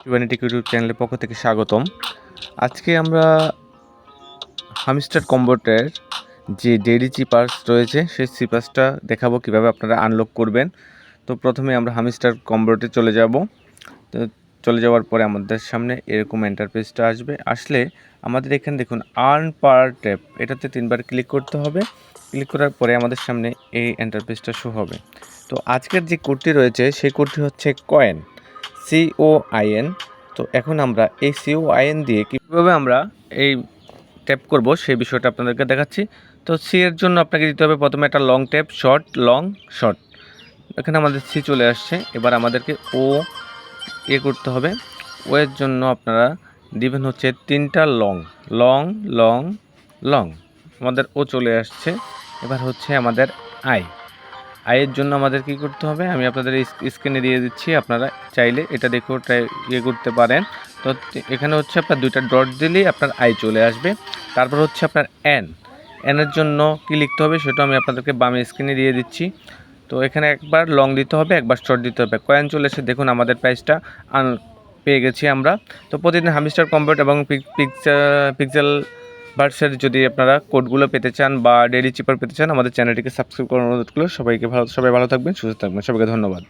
হিউম্যানিটিক YouTube চ্যানেলের পক্ষ থেকে স্বাগতম। আজকে আমরা হামস্টার কম্বোটের যে ডেইলি চিপার্স রয়েছে সেই চিপার্সটা দেখাবো কিভাবে আপনারা আনলক করবেন। তো প্রথমে আমরা হামস্টার কম্বোটে চলে যাব। তো চলে যাওয়ার পরে আমাদের সামনে এরকম ইন্টারফেসটা আসলে আমাদের এখানে দেখুন আর্ন পার ট্যাপ, এটাতে 3বার ক্লিক করতে হবে। ক্লিক করার পরে আমাদের সামনে এই ইন্টারফেসটা শো হবে। তো আজকের যে কোডটি রয়েছে সেই কোডটি হচ্ছে কয়েন, COIN। তো এখন আমরা এই COIN দিয়ে কীভাবে আমরা এই ট্যাপ করব সেই বিষয়টা আপনাদেরকে দেখাচ্ছি। তো সি এর জন্য আপনাকে দিতে হবে প্রথমে একটা long tap, short long short. এখানে আমাদের সি চলে আসছে। এবার আমাদেরকে ও করতে হবে। ও এর জন্য আপনারা দিবেন হচ্ছে 3টা লং লং লং লং। আমাদের ও চলে আসছে। এবার হচ্ছে আমাদের আয়ের জন্য আমাদের কি করতে হবে আমি আপনাদের স্ক্রিনে দিয়ে দিচ্ছি, আপনারা চাইলে এটা দেখেও করতে পারেন। তো এখানে হচ্ছে আপনার 2টা ডট দিলেই আপনার আই চলে আসবে। তারপর হচ্ছে আপনার এনের জন্য কি লিখতে হবে সেটা আমি আপনাদেরকে বামে স্ক্রিনে দিয়ে দিচ্ছি। তো এখানে একবার লং দিতে হবে, একবার শর্ট দিতে হবে। কয়েন চলে এসে দেখুন আমাদের প্রাইসটা পেয়ে গেছি আমরা। তো প্রতিদিন হামস্টার কম্বোট এবং পিক্সেল ভার্সের যদি আপনারা কোডগুলো পেতে চান বা ডেইলি চিপার পেতে চান, আমাদের চ্যানেলটিকে সাবস্ক্রাইব করার অনুরোধ করলে সবাই ভালো থাকবেন, সুস্থ থাকবেন। সবাইকে ধন্যবাদ।